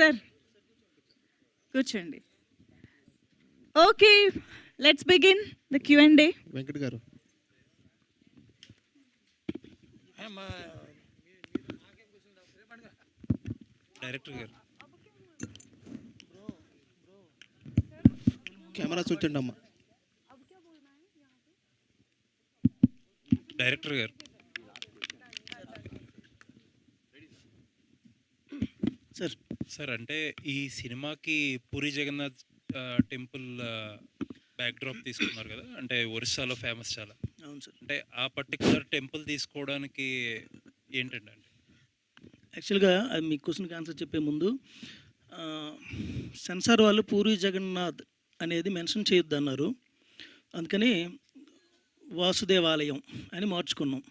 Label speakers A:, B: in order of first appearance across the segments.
A: Sir కూర్చోండి. Okay, let's begin the Q&A.
B: Venkat గారు
C: director గారు
B: కెమెరా చూచండి అమ్మా.
C: డైరెక్టర్ గారు
B: సార్
C: సార్, అంటే ఈ సినిమాకి పూరి జగన్నాథ్ టెంపుల్ బ్యాక్డ్రాప్ తీసుకున్నారు కదా, అంటే ఒరిస్సాలో ఫేమస్ చాలా.
B: అవును సార్.
C: అంటే ఆ పర్టికులర్ టెంపుల్ తీసుకోవడానికి ఏంటండి? అంటే
B: యాక్చువల్గా అది మీ క్వశ్చన్కి ఆన్సర్ చెప్పే ముందు సెన్సార్ వాళ్ళు పూరి జగన్నాథ్ అనేది మెన్షన్ చేయొద్దు అన్నారు. అందుకని వాసుదేవాలయం అని మార్చుకున్నాం.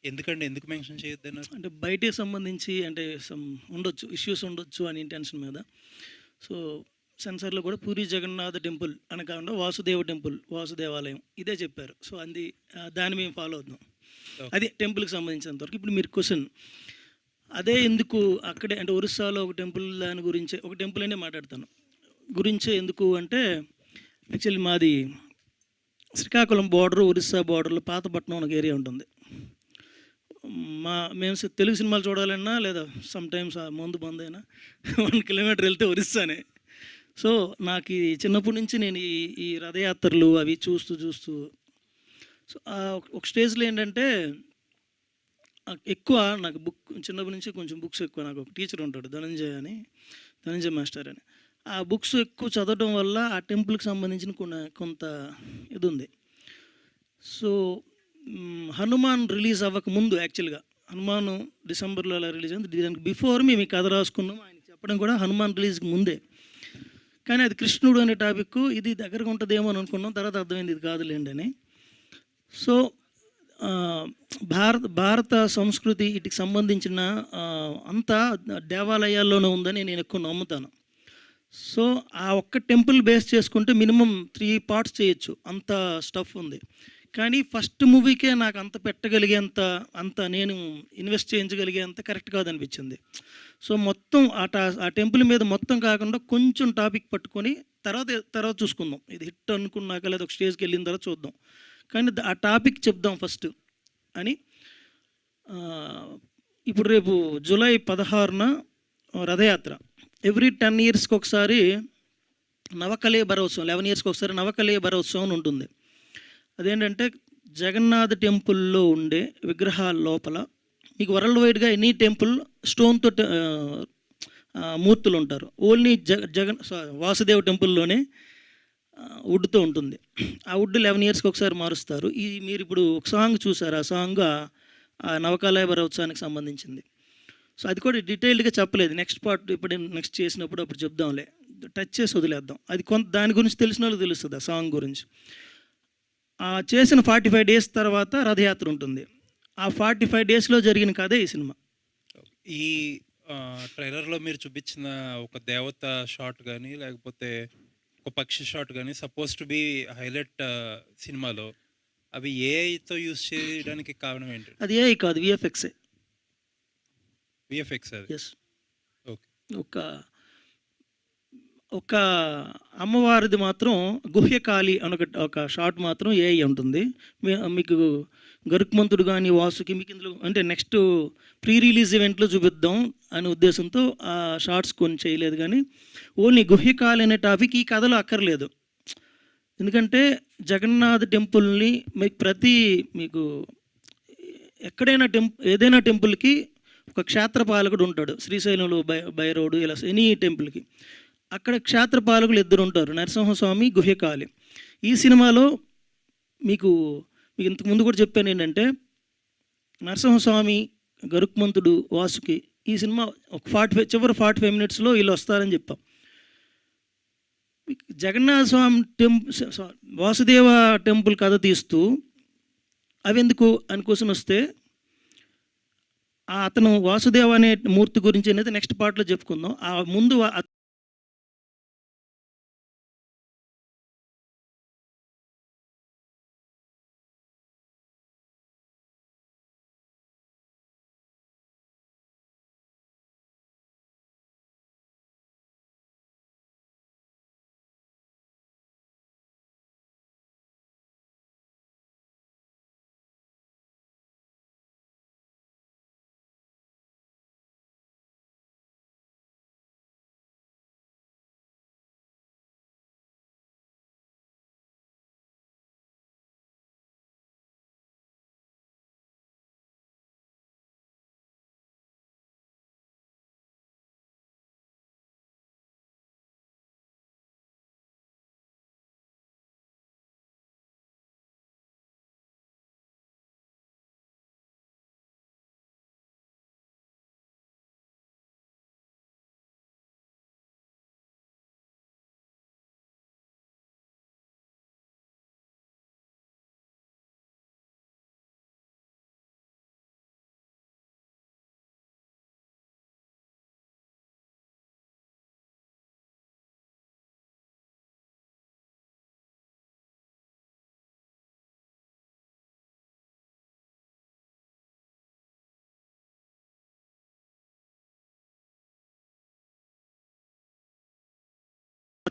C: ఎందుకండి, ఎందుకు మెన్షన్ చేయొద్దన్నారు?
B: అంటే బయటికి సంబంధించి అంటే ఉండొచ్చు, ఇష్యూస్ ఉండొచ్చు అని ఇంటెన్షన్ మీద. సో సెన్సార్లో కూడా పూరి జగన్నాథ్ టెంపుల్ అని కాకుండా వాసుదేవ టెంపుల్, వాసుదేవాలయం ఇదే చెప్పారు. సో దాన్ని మేము ఫాలో అవుతున్నాం. అది టెంపుల్కి సంబంధించినంతవరకు. ఇప్పుడు మీరు క్వశ్చన్ అదే ఎందుకు అక్కడే అంటే ఒరిస్సాలో ఒక టెంపుల్ దాని గురించే, ఒక టెంపుల్ అనే మాట్లాడతాను గురించే ఎందుకు అంటే, యాక్చువల్లీ మాది శ్రీకాకుళం బార్డర్, ఒరిస్సా బార్డర్లో పాతపట్నం ఒక ఏరియా ఉంటుంది. మేము తెలుగు సినిమాలు చూడాలన్నా లేదా సమ్ టైమ్స్ మందు అయినా 1 కిలోమీటర్ వెళ్తే ఒరిస్సానే. సో నాకు ఈ చిన్నప్పటి నుంచి నేను ఈ రథయాత్రలు అవి చూస్తూ సో ఒక స్టేజ్లో ఏంటంటే ఎక్కువ నాకు చిన్నప్పటి నుంచి కొంచెం బుక్స్ ఎక్కువ. నాకు ఒక టీచర్ ఉంటాడు ధనంజయ మాస్టర్ అని. ఆ బుక్స్ ఎక్కువ చదవడం వల్ల ఆ టెంపుల్కి సంబంధించిన కొంత ఇది ఉంది. సో హనుమాన్ రిలీజ్ అవ్వక ముందు, యాక్చువల్గా హనుమాన్ డిసెంబర్లో అలా రిలీజ్ అయింది. దానికి బిఫోర్ మేము ఈ కథ రాసుకున్నాం. ఆయన చెప్పడం కూడా హనుమాన్ రిలీజ్కి ముందే. కానీ అది కృష్ణుడు అనే టాపిక్, ఇది దగ్గరగా ఉంటుందేమో అని అనుకున్నాం. తర్వాత అర్థమైంది ఇది కాదులేండి అని. సో భారత సంస్కృతి వీటికి సంబంధించిన అంతా దేవాలయాల్లోనే ఉందని నేను ఎక్కువ నమ్ముతాను. సో ఆ ఒక్క టెంపుల్ బేస్ చేసుకుంటే మినిమం 3 పార్ట్స్ చేయొచ్చు, అంత స్టఫ్ ఉంది. కానీ ఫస్ట్ మూవీకే నాకు అంత పెట్టగలిగేంత, అంత నేను ఇన్వెస్ట్ చేయించగలిగేంత కరెక్ట్ కాదనిపించింది. సో మొత్తం ఆ టెంపుల్ మీద మొత్తం కాకుండా కొంచెం టాపిక్ పట్టుకొని తర్వాత చూసుకుందాం. ఇది హిట్ అనుకున్నాక లేదా ఒక స్టేజ్కి వెళ్ళిన తర్వాత చూద్దాం. కానీ ఆ టాపిక్ చెప్దాం ఫస్ట్ అని. ఇప్పుడు రేపు జూలై 16న రథయాత్ర. ఎవ్రీ 10 ఇయర్స్కి ఒకసారి నవకళేబర ఉత్సవం, 11 ఇయర్స్కి ఒకసారి నవకళేబర ఉత్సవం అని ఉంటుంది. అదేంటంటే జగన్నాథ్ టెంపుల్లో ఉండే విగ్రహాల లోపల మీకు వరల్డ్ వైడ్గా ఎనీ టెంపుల్ స్టోన్తో మూర్తులు ఉంటారు. ఓన్లీ వాసుదేవ టెంపుల్లోనే వుడ్తో ఉంటుంది. ఆ వుడ్ 11 ఇయర్స్కి ఒకసారి మారుస్తారు. మీరు ఇప్పుడు ఒక సాంగ్ చూసారు, ఆ సాంగ్ ఆ నవకళేబర ఉత్సవానికి సంబంధించింది. సో అది కూడా డీటెయిల్డ్గా చెప్పలేదు. నెక్స్ట్ పార్ట్ ఇప్పుడు నెక్స్ట్ చేసినప్పుడు అప్పుడు చెప్దాంలే, టచ్ చేసి వదిలేద్దాం. అది దాని గురించి తెలిసిన వాళ్ళకి తెలుస్తుంది ఆ సాంగ్ గురించి. చేసిన 45 డేస్ తర్వాత రథయాత్ర ఉంటుంది. ఆ 45 డేస్లో జరిగిన కథే ఈ సినిమా.
C: ఈ ట్రైలర్లో మీరు చూపించిన ఒక దేవత షాట్ కానీ లేకపోతే ఒక పక్షి షాట్ కానీ సపోజ్ టు బి హైలైట్ సినిమాలో, అవి ఏఐతో యూజ్ చేయడానికి కారణం ఏంటి?
B: అది ఏఐ కాదు, విఎఫ్ఎక్సే.
C: విఎఫ్ఎక్స్ అది.
B: ఎస్.
C: ఓకే.
B: ఒక అమ్మవారిది మాత్రం గుహ్యకాళి అని ఒక షాట్ మాత్రం ఏఐ ఉంటుంది. మీకు గరుక్మంతుడు కానీ వాసుకి మీకు ఇందులో అంటే నెక్స్ట్ ప్రీ రిలీజ్ ఈవెంట్లో చూపిద్దాం అనే ఉద్దేశంతో ఆ షార్ట్స్ కొన్ని చేయలేదు. కానీ ఓన్లీ గుహ్యకాళి అనే టాపిక్ ఈ కథలో అక్కర్లేదు. ఎందుకంటే జగన్నాథ్ టెంపుల్ని మీకు ఎక్కడైనా ఏదైనా టెంపుల్కి ఒక క్షేత్రపాలకుడు ఉంటాడు. శ్రీశైలంలో భైరవుడు, ఇలా ఎనీ టెంపుల్కి అక్కడ క్షేత్రపాలకులు 2 ఉంటారు, నరసింహస్వామి, గుహ్యకాళి. ఈ సినిమాలో మీకు ఇంతకుముందు కూడా చెప్పాను ఏంటంటే నరసింహస్వామి, గరుక్మంతుడు, వాసుకి ఈ సినిమా ఒక 45 మినిట్స్లో వీళ్ళు వస్తారని చెప్పాం. జగన్నాథ స్వామి వాసుదేవ టెంపుల్ కథ తీస్తూ అవి ఎందుకు అని క్వశ్చన్ వస్తే, అతను వాసుదేవ అనే మూర్తి గురించి అనేది నెక్స్ట్ పార్ట్లో చెప్పుకుందాం. ఆ ముందు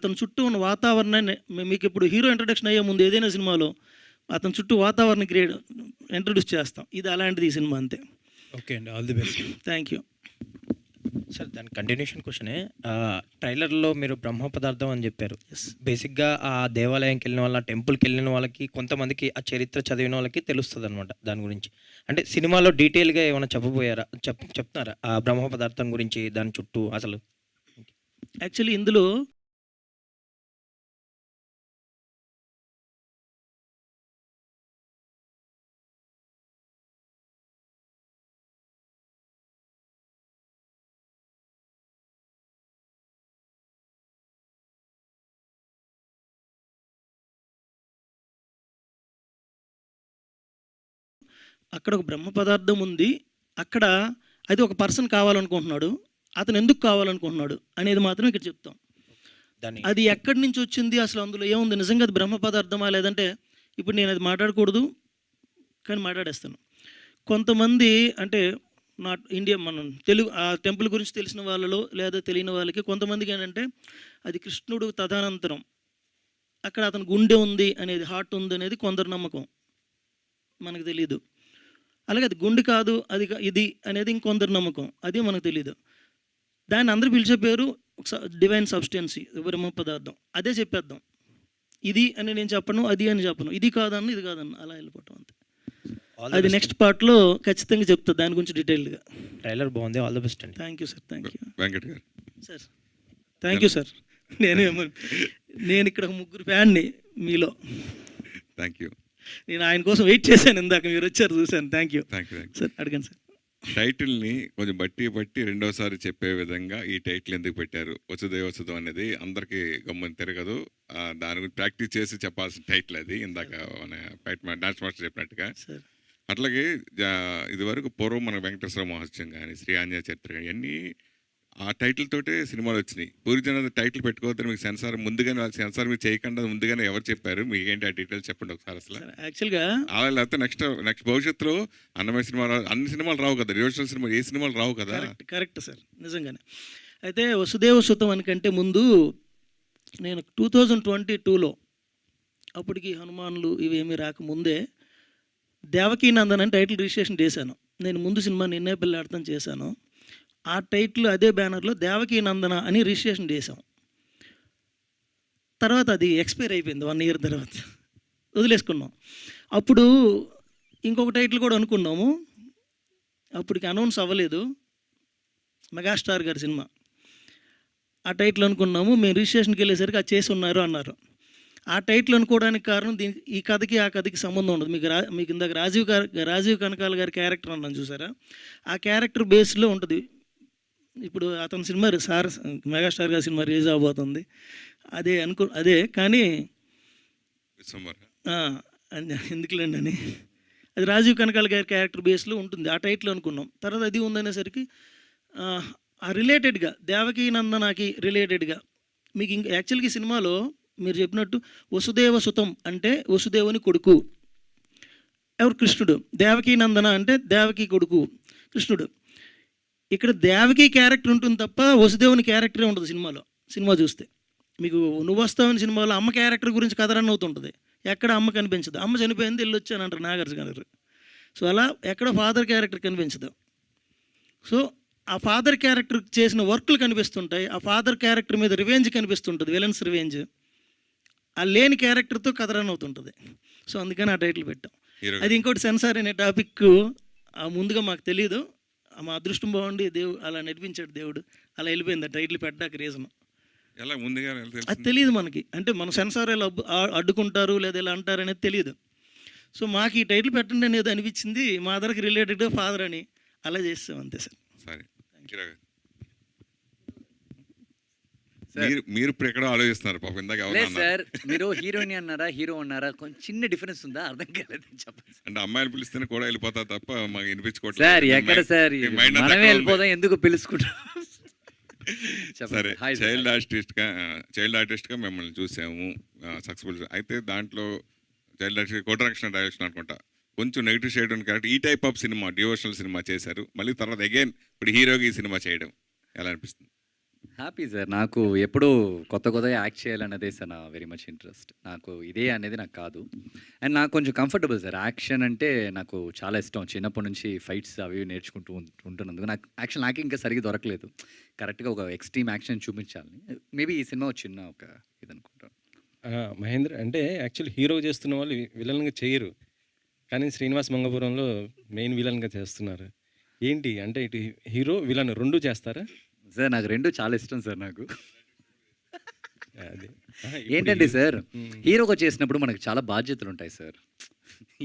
B: అతని చుట్టూ ఉన్న వాతావరణాన్ని మీకు ఇప్పుడు హీరో ఇంట్రడక్షన్ అయ్యే ముందు ఏదైనా సినిమాలో అతని చుట్టూ వాతావరణం ఇంట్రడ్యూస్ చేస్తాం. ఇది అలాంటిది ఈ సినిమా అంతే.
C: ఓకే అండి, all the best.
B: Thank you
D: sir. దాని కంటిన్యూషన్ క్వశ్చనే, ట్రైలర్లో మీరు బ్రహ్మ పదార్థం అని చెప్పారు. బేసిక్గా ఆ దేవాలయంకి వెళ్ళిన వాళ్ళ, టెంపుల్కి వెళ్ళిన వాళ్ళకి, కొంతమందికి ఆ చరిత్ర చదివిన వాళ్ళకి తెలుస్తుంది అనమాట దాని గురించి. అంటే సినిమాలో డీటెయిల్గా ఏమైనా చెప్పబోయారా, చెప్తున్నారా ఆ బ్రహ్మ పదార్థం గురించి, దాని చుట్టూ అసలు?
B: యాక్చువల్లీ ఇందులో అక్కడ ఒక బ్రహ్మ పదార్థం ఉంది, అక్కడ అది ఒక పర్సన్ కావాలనుకుంటున్నాడు, అతను ఎందుకు కావాలనుకుంటున్నాడు అనేది మాత్రం ఇక్కడ చెప్తాం. అది ఎక్కడి నుంచి వచ్చింది, అసలు అందులో ఏముంది, నిజంగా అది బ్రహ్మ పదార్థమా లేదంటే, ఇప్పుడు నేను అది మాట్లాడకూడదు కానీ మాట్లాడేస్తాను. కొంతమంది అంటే ఇండియా మనం తెలుగు ఆ టెంపుల్ గురించి తెలిసిన వాళ్ళలో లేదా తెలియని వాళ్ళకి కొంతమందికి ఏంటంటే అది కృష్ణుడు తదనంతరం అక్కడ అతను గుండె ఉంది అనేది, హార్ట్ ఉంది అనేది కొందరు నమ్మకం, మనకు తెలియదు. అలాగే అది గుండె కాదు, అది ఇది అనేది ఇంకొందరు నమ్మకం, అది మనకు తెలియదు. దాన్ని అందరూ పిలిచే పేరు డివైన్ సబ్స్టెన్సీ, బ్రహ్మ పదార్థం. అదే చెప్పేద్దాం, ఇది అని నేను చెప్పను, అది అని చెప్పను, ఇది కాదన్న ఇది కాదన్న అలా వెళ్ళిపోవటం అంతే. అది నెక్స్ట్ పార్ట్లో ఖచ్చితంగా చెప్తాను దాని గురించి డీటెయిల్గా.
D: ట్రైలర్ బాగుంది, ఆల్ ద బెస్ట్ అండి.
B: Thank you sir. Thank you
E: Venkat గారు.
B: Sir thank you sir. నేను ఇక్కడ ముగ్గురు ఫ్యాన్ని మీలో.
E: Thank you.
B: నేను ఆయన కోసం వెయిట్ చేశాను, ఇందాక మీరు వచ్చారు చూశాను. Thank you sir. అడగండి సార్.
E: టైటిల్ని కొంచెం బట్టి రెండోసారి చెప్పే విధంగా ఈ టైటిల్ ఎందుకు పెట్టారు, వసుదేవసుతం అనేది అందరికీ గమ్మని తిరగదు, దాని గురించి ప్రాక్టీస్ చేసి చెప్పాల్సిన టైటిల్ అది. ఇందాక మన డాన్స్ మాస్టర్ చెప్పినట్టుగా. అట్లాగే ఇదివరకు పూర్వం మన వెంకటేశ్వర మహోత్సవం కానీ, శ్రీ ఆంజనేయ చరిత్ర కానీ ఇవన్నీ ఆ టైటిల్ తోటే సినిమాలు వచ్చినాయి. పూర్వజన టైటిల్ పెట్టుకోవద్దని మీకు సెన్సార్ ముందుగానే, సెన్సార్ మీరు చేయకుండా ముందుగానే ఎవరు చెప్పారు, మీకు ఏంటి ఆ డీటెయిల్స్ చెప్పండి ఒకసారి. అసలు
B: యాక్చువల్గా
E: లేకపోతే నెక్స్ట్ భవిష్యత్తులో అన్నమయ్య సినిమా అన్ని సినిమాలు రావు కదా, డివోషనల్ సినిమా ఏ సినిమాలు రావు కదా.
B: కరెక్ట్ సార్, నిజంగానే. అయితే వసుదేవ సుతం అనికంటే ముందు నేను 2022లో అప్పటికి హనుమాన్లు ఇవేమీ రాకముందే దేవకీ నందన్ అని టైటిల్ రిజిస్ట్రేషన్ చేశాను. నేను ముందు సినిమా నిన్నే పెళ్ళాడతాం చేశాను, ఆ టైటిల్ అదే బ్యానర్లో దేవకీ నందన అని రిజిస్ట్రేషన్ చేసాం. తర్వాత అది ఎక్స్పైర్ అయిపోయింది 1 year తర్వాత, వదిలేసుకున్నాం. అప్పుడు ఇంకొక టైటిల్ కూడా అనుకున్నాము, అప్పటికి అనౌన్స్ అవ్వలేదు, మెగాస్టార్ గారి సినిమా. ఆ టైటిల్ అనుకున్నాము, మేము రిజిస్ట్రేషన్కి వెళ్ళేసరికి అది చేసి ఉన్నారు అన్నారు. ఆ టైటిల్ అనుకోవడానికి కారణం ఈ కథకి ఆ కథకి సంబంధం ఉండదు. మీకు ఇందాక రాజీవ్ కనకాల గారి క్యారెక్టర్ అన్నాను చూసారా, ఆ క్యారెక్టర్ బేస్లో ఉంటుంది. ఇప్పుడు అతని సినిమా మెగాస్టార్ గారి సినిమా రిలీజ్ అవబోతుంది, అదే కానీ ఎందుకులేండి అని, అది రాజీవ్ కనకాల గారి క్యారెక్టర్ బేస్లో ఉంటుంది, ఆ టైటిల్ అనుకున్నాం. తర్వాత అది ఉందనేసరికి ఆ రిలేటెడ్గా దేవకీ నందనకి రిలేటెడ్గా మీకు ఇంకా యాక్చువల్గా ఈ సినిమాలో మీరు చెప్పినట్టు వసుదేవ సుతం అంటే వసుదేవుని కొడుకు, ఎవరు కృష్ణుడు. దేవకీ నందన అంటే దేవకీ కొడుకు కృష్ణుడు. ఇక్కడ దేవకీ క్యారెక్టర్ ఉంటుంది తప్ప వసుదేవుని క్యారెక్టరే ఉండదు సినిమాలో. సినిమా చూస్తే మీకు నువ్వు వస్తావని సినిమాలో అమ్మ క్యారెక్టర్ గురించి కథ రన్ అవుతుంటుంది, ఎక్కడ అమ్మ కనిపించదు. అమ్మ చనిపోయింది వెళ్ళి వచ్చానంటారు నాగార్జున గారు. సో అలా ఎక్కడ ఫాదర్ క్యారెక్టర్ కనిపించదు. సో ఆ ఫాదర్ క్యారెక్టర్ చేసిన వర్క్లు కనిపిస్తుంటాయి, ఆ ఫాదర్ క్యారెక్టర్ మీద రివెంజ్ కనిపిస్తుంటుంది, విలన్స్ రివెంజ్. ఆ లేని క్యారెక్టర్తో కథ రన్ అవుతుంటుంది. సో అందుకని ఆ టైటిల్ పెట్టాం. అది ఇంకోటి సెన్సార్ అనే టాపిక్ ముందుగా మాకు తెలియదు, మా అదృష్టం బాగుండి దేవుడు అలా నడిపించాడు, దేవుడు అలా వెళ్ళిపోయింది ఆ టైటిల్ పెట్టడానికి రీజన్. అది తెలియదు మనకి, అంటే మన సెన్సార్ ఎలా అడ్డుకుంటారు లేదా ఎలా అంటారు అనేది తెలియదు. సో మాకు ఈ టైటిల్ పెట్టండి అనేది అనిపించింది, మా అదర్కి రిలేటెడ్ ఫాదర్ అని అలా చేస్తాం అంతే సార్.
E: మీరు ఇప్పుడు ఎక్కడో ఆలోచిస్తున్నారు పాపం. ఇందాక
F: సార్ మీరు హీరోయిన్ అన్నారా హీరో అన్నారా, కొంచెం చిన్న డిఫరెన్స్ ఉందా, అర్థం కాలేదు చెప్పండి.
E: అంటే అమ్మాయిలు పిలిస్తేనే కూడా వెళ్ళిపోతా తప్ప మాకు వినిపించుకోవట్లేదు
F: సార్. ఎక్కడ సార్ మనమే వెళ్ళిపోదాం, ఎందుకు పిలుచుకుంటాం.
E: సరే, చైల్డ్ ఆర్టిస్ట్గా మిమ్మల్ని చూసాము సక్సెస్ఫుల్. అయితే దాంట్లో చైల్డ్ ఆర్టిస్ట్ కోటరక్షణ డైరెక్షన్ అనుకుంటా కొంచెం నెగిటివ్ షేడ్ ఉంది కాబట్టి ఈ type of cinema devotional cinema చేశారు. మళ్ళీ తర్వాత అగైన్ ఇప్పుడు హీరోగా ఈ సినిమా చేయడం ఎలా అనిపిస్తుంది?
F: Happy sir. నాకు ఎప్పుడూ కొత్త కొత్తగా యాక్ట్ చేయాలన్నదే సార్ నా వెరీ మచ్ ఇంట్రెస్ట్. నాకు ఇదే అనేది నాకు కాదు. అండ్ నాకు కొంచెం కంఫర్టబుల్ సార్. యాక్షన్ అంటే నాకు చాలా ఇష్టం. చిన్నప్పటి నుంచి ఫైట్స్ అవి ఇవి నేర్చుకుంటూ ఉంటున్నందుకు నాకు యాక్షన్ నాకే ఇంకా సరిగ్గా దొరకలేదు. కరెక్ట్‌గా ఒక ఎక్స్‌ట్రీమ్ యాక్షన్ చూపించాలని. మేబీ ఈ సినిమా ఒక చిన్న ఒక ఇదనుకుంటాను.
G: మహేంద్ర అంటే యాక్చువల్లీ హీరో చేస్తున్న వాళ్ళు విలన్‌గా చేయరు. కానీ శ్రీనివాస్ మంగపురంలో మెయిన్ విలన్‌గా చేస్తున్నారు. ఏంటి అంటే ఇటు హీరో, విలన్ 2 చేస్తారా?
F: సార్ నాకు 2 చాలా ఇష్టం సార్ నాకు.
G: అది.
F: ఏంటంటే సార్, హీరోగా చేసినప్పుడు మనకు చాలా బాధ్యతలుంటాయి సార్.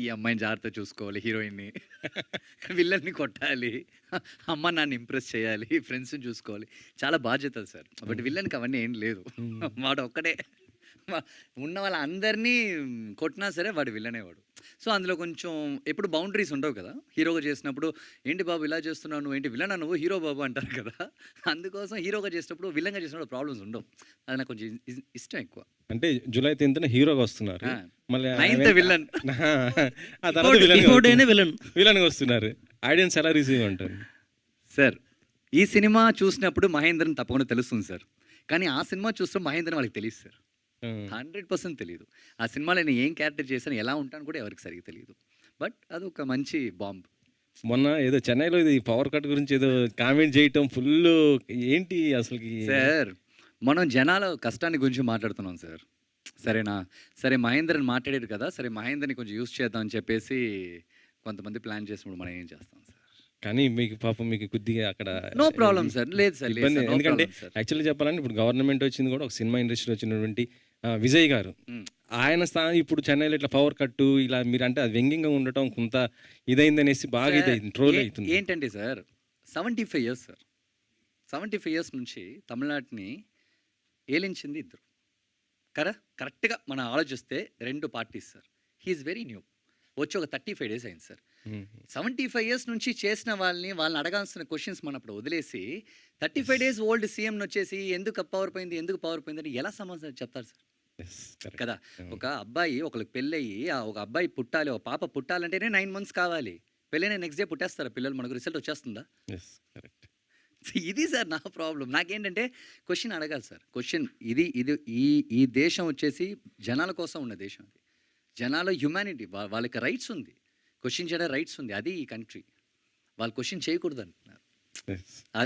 F: ఈ అమ్మాయిని జాగ్రత్తగా చూసుకోవాలి, హీరోయిన్‌ని. విల్లన్ని కొట్టాలి, అమ్మ నాన్న ఇంప్రెస్ చేయాలి, ఫ్రెండ్స్‌ని చూసుకోవాలి. చాలా బాధ్యతలు సార్. బట్ విల్లన్‌కి అవన్నీ ఏం లేదు. వాడు ఒక్కడే ఉన్న వాళ్ళందరినీ కొట్టినా సరే వాడు విల్లనే వాడు. సో అందులో కొంచెం ఎప్పుడు బౌండరీస్ ఉండవు కదా. హీరోగా చేసినప్పుడు ఏంటి బాబు ఇలా చేస్తున్నావు, నువ్వు ఏంటి విలనా, నువ్వు హీరో బాబు అంటారు కదా. అందుకోసం హీరోగా చేసినప్పుడు విలన్గా చేసినప్పుడు ప్రాబ్లమ్స్ ఉండవు. అది నాకు కొంచెం ఇష్టం ఎక్కువ.
G: అంటే జూలై 10న హీరోగా వస్తున్నారు. మళ్ళీ
F: 9th విలన్.
G: ఆ తర్వాత
B: బిఫోర్ డేనే విలన్.
G: విలన్‌గా వస్తున్నారు. ఆడియన్స్ ఎలా రిసీవ్ అంటారు?
F: సార్ ఈ సినిమా చూసినప్పుడు మహేంద్రన్ తప్పకుండా తెలుస్తుంది సార్. కానీ ఆ సినిమా చూస్తే మహేంద్రన్ వాళ్ళకి తెలియదు సార్. 100% తెలియదు. ఆ సినిమాలో నేను ఏం క్యారెక్టర్ చేశాను, ఎలా ఉంటాను కూడా ఎవరికి సరిగ్గా తెలియదు. బట్ అది ఒక మంచి బాంబ్.
G: మొన్న ఏదో చెన్నైలో ఇది పవర్ కట్ గురించి ఏదో కామెంట్ చేయటం ఫుల్ ఏంటి అసలుకి?
F: సార్ మనం జనాల కష్టాన్ని గురించి మాట్లాడుతున్నాం సార్. సరేనా? సరే మహేంద్రని మాట్లాడారు కదా, సరే మహేంద్రని కొంచెం యూస్ చేద్దాం అని చెప్పేసి కొంతమంది ప్లాన్ చేసినప్పుడు మనం ఏం చేస్తాం సార్?
G: కానీ మీకు పాపం మీకు కొద్దిగా అక్కడ
F: నో ప్రాబ్లం సార్. లేదు సార్, లేదు
G: ఇబ్బంది.
F: సార్, no
G: ఎందుకంటే
F: problem సార్.
G: యాక్చువల్లీ చెప్పాలంటే ఇప్పుడు గవర్నమెంట్ వచ్చింది కూడా ఒక సినిమా ఇండస్ట్రీ వచ్చినటువంటి విజయ్ గారు, ఆయన స్థానం ఇప్పుడు చెన్నైలో ఇట్లా పవర్ కట్టు ఇలా మీరు అంటే అది వ్యంగ్యంగా ఉండటం కొంత ఇదైందనేసి బాగా ఇదైంది, ట్రోల్ అవుతుంది.
F: ఏంటంటే సార్ 75 ఇయర్స్ సార్. 75 ఇయర్స్ నుంచి తమిళనాడుని ఏలించింది ఇద్దరు కదా. కరెక్ట్గా మనం ఆలోచిస్తే 2 parties sir. He is very new. వచ్చి ఒక 35 డేస్ అయింది సార్. 75 ఇయర్స్ నుంచి చేసిన వాళ్ళని అడగాల్సిన క్వశ్చన్స్ మనం అప్పుడు వదిలేసి 35 డేస్ ఓల్డ్ సీఎంని వచ్చేసి ఎందుకు పవర్ పోయింది, ఎందుకు పవర్ పోయింది అని ఎలా సమాధానం చెప్తారు సార్? కదా. ఒక అబ్బాయి ఒకరికి పెళ్ళయ్యి ఒక అబ్బాయి పుట్టాలి, ఒక పాప పుట్టాలంటేనే 9 months కావాలి. పెళ్ళైన నెక్స్ట్ డే పుట్టేస్తారా పిల్లలు? మనకు రిజల్ట్ వచ్చేస్తుందా? ఇది సార్ నా ప్రాబ్లం. నాకేంటంటే క్వశ్చన్ అడగాలి సార్. క్వశ్చన్ ఇది ఇది ఈ ఈ దేశం వచ్చేసి జనాల కోసం ఉన్న దేశం. అది జనాల హ్యుమానిటీ, వాళ్ళకి రైట్స్ ఉంది, క్వశ్చన్ చేయడం రైట్స్ ఉంది. అది ఈ కంట్రీ. వాళ్ళు క్వశ్చన్ చేయకూడదు అంటున్నారు.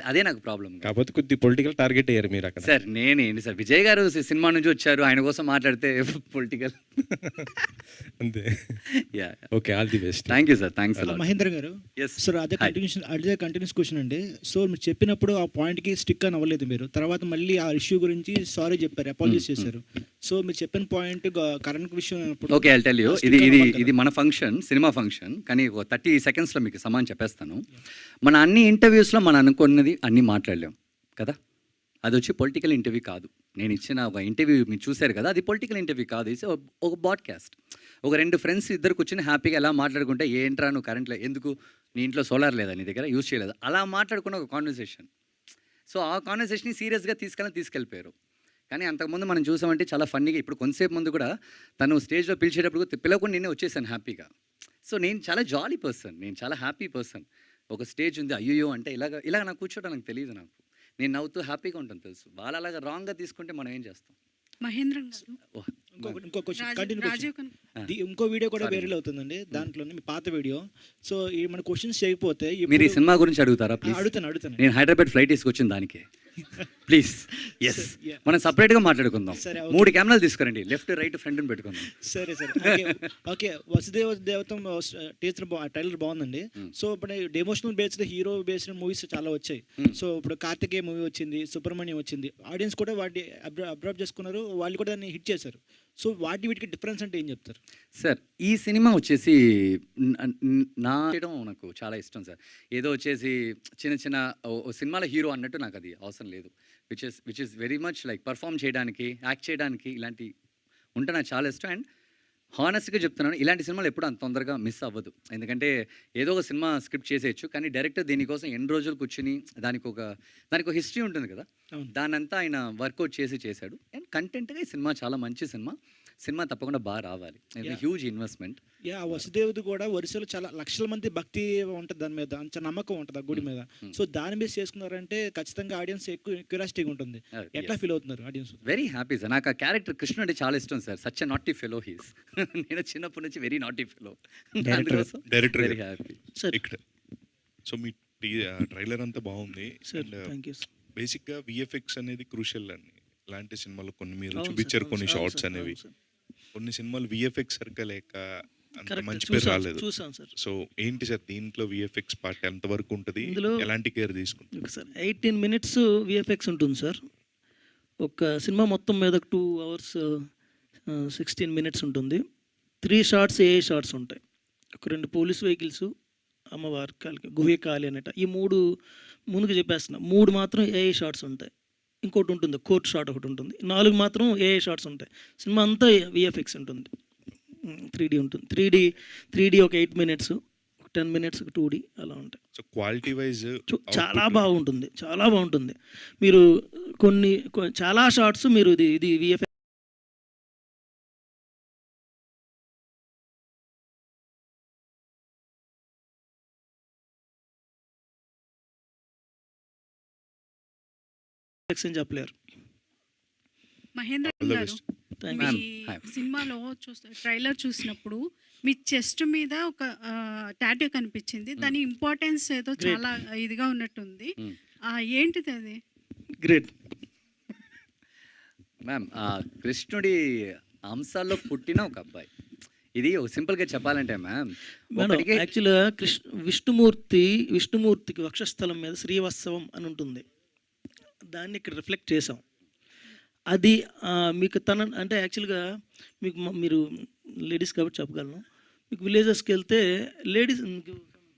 F: అదే నాకు ప్రాబ్లం.
G: కాకపోతే కొద్ది పొలిటికల్ టార్గెట్ అయ్యారు మీరు అక్కడ.
F: సార్ నేనేంటి సార్, విజయ్ గారు సినిమా నుంచి వచ్చారు, ఆయన కోసం మాట్లాడితే పొలిటికల్.
G: అంతే.
F: Yeah,
G: okay, all the best.
F: Thank you sir. Thanks a lot.
H: Mahendra garu, sir అదే కంటిన్యూస్ క్వశ్చన్ అండి. సో మీరు చెప్పినప్పుడు ఆ పాయింట్కి స్టిక్ అని అవ్వలేదు మీరు. తర్వాత మళ్ళీ ఆ ఇష్యూ గురించి సారీ చెప్పారు, అపాలజీస్ చేశారు. సో మీరు చెప్పిన పాయింట్ కరెంట్ విషయం.
F: Okay, I'll tell you. ఇది మన ఫంక్షన్, సినిమా ఫంక్షన్. కానీ ఒక 30 secondsలో మీకు సమానం చెప్పేస్తాను. మన అన్ని ఇంటర్వ్యూస్లో మనం అనుకున్నది అన్నీ మాట్లాడలేం కదా. అది వచ్చి పొలిటికల్ ఇంటర్వ్యూ కాదు. నేను ఇచ్చిన ఒక ఇంటర్వ్యూ మీరు చూశారు కదా, అది పొలిటికల్ ఇంటర్వ్యూ కాదు. ఇది ఒక బాడ్కాస్ట్. ఒక 2 ఫ్రెండ్స్ ఇద్దరు కూర్చొని హ్యాపీగా ఎలా మాట్లాడుకుంటే, ఏంట్రా నువ్వు కరెంట్లో ఎందుకు, నీ ఇంట్లో సోలార్ లేదా, నీ దగ్గర యూజ్ చేయలేదు, అలా మాట్లాడుకున్న ఒక కాన్వర్సేషన్. సో ఆ కాన్వర్సేషన్ని సీరియస్గా తీసుకెళ్ళిపోయారు. కానీ అంతకుముందు మనం చూసామంటే చాలా ఫన్నీగా. ఇప్పుడు కొంతసేపు ముందు కూడా తను స్టేజ్లో పిలిచేటప్పుడు పిలవకుండా నేనే వచ్చేసాను హ్యాపీగా. సో నేను చాలా జాలీ పర్సన్, నేను చాలా హ్యాపీ పర్సన్. ఒక స్టేజ్ ఉంది, అయ్యో అంటే ఇలాగ నాకు కూర్చోవడం నాకు తెలియదు. నేను నవ్వుతూ హ్యాపీగా ఉంటాను తెలుసు. వాళ్ళు అలాగా రాంగ్గా తీసుకుంటే మనం ఏం చేస్తాం?
I: మహేంద్రన్ గారు,
H: ఇంకో క్వశ్చన్, కంటిన్యూ
I: రాజీవ్
H: క్వశ్చన్. ఇంకో వీడియో కూడా వైరల్ అవుతుందండి, దాంట్లోనే మీ పాత వీడియో. సో ఈ మన క్వశ్చన్స్ చేయకపోతే
F: మీరు ఈ సినిమా గురించి అడుగుతారా ప్లీజ్?
H: అడుగుతాను.
F: నేను హైదరాబాద్ ఫ్లైట్ తీసుకొచ్చిన దానికి ప్లీజ్. ఎస్, మనం సపరేట్గా మాట్లాడుకుందాం. 3 కెమెరాలు తీసుకురండి, లెఫ్ట్ రైట్ ఫ్రంట్ పెట్టుకుందాం.
H: సరే. ఓకే, వసుదేవ దేవతం టీచర్ ట్రైలర్ బాగుందండి. సో ఇప్పుడు emotional based, hero based movies చాలా వచ్చాయి. సో ఇప్పుడు కార్తికేయ మూవీ వచ్చింది, సుబ్రహ్మణ్యం వచ్చింది. ఆడియన్స్ కూడా వాటి అబ్జర్వ్ చేసుకున్నారు, వాళ్ళు కూడా దాన్ని హిట్ చేశారు. సో వీటికి డిఫరెన్స్ అంటే ఏం చెప్తారు
F: సార్? ఈ సినిమా వచ్చేసి నా చేయడం నాకు చాలా ఇష్టం సార్. ఏదో వచ్చేసి చిన్న సినిమాలో హీరో అన్నట్టు నాకు అది అవసరం లేదు. Which is very much like perform చేయడానికి, యాక్ట్ చేయడానికి ఇలాంటి ఉంటే నాకు చాలా ఇష్టం. అండ్ హానెస్ట్గా చెప్తున్నాను, ఇలాంటి సినిమాలు ఎప్పుడు అంత తొందరగా మిస్ అవ్వదు. ఎందుకంటే ఏదో ఒక సినిమా స్క్రిప్ట్ చేసేయచ్చు, కానీ డైరెక్టర్ దీనికోసం ఎన్ని రోజులు కూర్చుని దానికి ఒక హిస్టరీ ఉంటుంది కదా, దానంతా ఆయన వర్కౌట్ చేశాడు. అండ్ కంటెంట్గా ఈ సినిమా చాలా మంచి సినిమా. సినిమా తప్పకుండా బాగా రావాలి.
H: Yeah.
F: Huge investment.
H: యా వసుదేవుది కూడా వరుసలో చాలా లక్షల మంది భక్తి ఉంటుంది దాని మీద, అంత నమ్మకం ఉంటుంది ఆ గుడి మీద. సో దాని మీద చేసుకున్నారంటే ఖచ్చితంగా ఆడియన్స్ ఎక్కువ క్యూరియాసిటీగా ఉంటుంది. ఎట్లా ఫీల్ అవుతున్నారు ఆడియన్స్?
F: Very happy sir. నాకు ఆ క్యారెక్టర్ కృష్ణ అంటే చాలా ఇష్టం sir. Such a naughty fellow he's. నేను చిన్నప్పటి నుంచి very naughty fellow.
I: Director
F: very happy.
B: Sir
I: ఇక్కడ సో మీ ట్రైలర్ అంతా బాగుంది.
B: Sir thank you.
I: బేసిక్గా విఎఫ్ఎక్స్ అనేది క్రూషియల్ అండి. ఇలాంటి సినిమాలు కొన్ని మీరు
B: అవును
I: చూపించారు,
B: సార్,
I: కొన్ని
B: అవును
I: షార్ట్స్
B: సార్,
I: అనేవి.
B: అవును సార్.
I: కొన్ని సినిమాలు విఎఫ్ఎక్స్ సరిగ్గా లేక అంత
B: కరెక్ట్
I: మంచి పేరు రాలేదు.
B: చూసాం సార్.
I: సో ఏంటి సార్ దీంట్లో విఎఫ్ఎక్స్ పార్ట్ ఎంతవరకు ఉంటుంది,
B: ఇందులో
I: ఎలాంటి కేర్ తీసుకుంటారు?
B: సార్ 18 minutes విఎఫ్ఎక్స్ ఉంటుంది సార్. ఒక సినిమా మొత్తం మీద 2 hours 16 minutes ఉంటుంది. 3 shots ఏఏ షార్ట్స్ ఉంటాయి. ఒక 2 పోలీస్ వెహికల్స్, అమ్మవారి కాలికి గుహే కాలి అనేట, ఈ 3 ముందుకు చెప్పేస్తున్నా. 3 మాత్రం ఏఏ షార్ట్స్ ఉంటాయి. ఇంకోటి ఉంటుంది కోర్ట్ షాట్ ఒకటి ఉంటుంది. 4 మాత్రం ఏఏ షార్ట్స్ ఉంటాయి. సినిమా అంతా విఎఫ్ఎక్స్ ఉంటుంది. 3D ఉంటుంది. 3D ఒక 8 minutes, 10 minutes 2D అలా ఉంటాయి.
I: సో క్వాలిటీ వైజ్
B: చాలా బాగుంటుంది, చాలా బాగుంటుంది. మీరు చాలా షార్ట్స్ మీరు ఇది విఎఫ్ఎక్స్ అని చెప్పలేరు.
J: మహేంద్ర
I: All the
J: గారు,
I: best.
B: Thank
J: me
B: you.
F: Hi.
J: సినిమాలో ట్రైలర్ చూసినప్పుడు మీ చెస్ట్ మీద ఒక టాటూ కనిపించింది. దాని ఇంపార్టెన్స్ ఏదో చాలా ఇదిగా ఉన్నట్టుంది. ఏంటిది అది?
B: Great
F: ma'am. కృష్ణుడి అంశాల్లో పుట్టిన ఒక అబ్బాయి. ఇది సింపుల్గా చెప్పాలంటే మ్యామ్, ఒకటికి
B: యాక్చువల్గా విష్ణుమూర్తికి వక్షస్థలం మీద శ్రీవత్సవం అని ఉంటుంది. దాన్ని ఇక్కడ రిఫ్లెక్ట్ చేసాం. అది మీకు అంటే యాక్చువల్గా మీరు లేడీస్ కాబట్టి చెప్పగలను. మీకు విలేజెస్కి వెళ్తే లేడీస్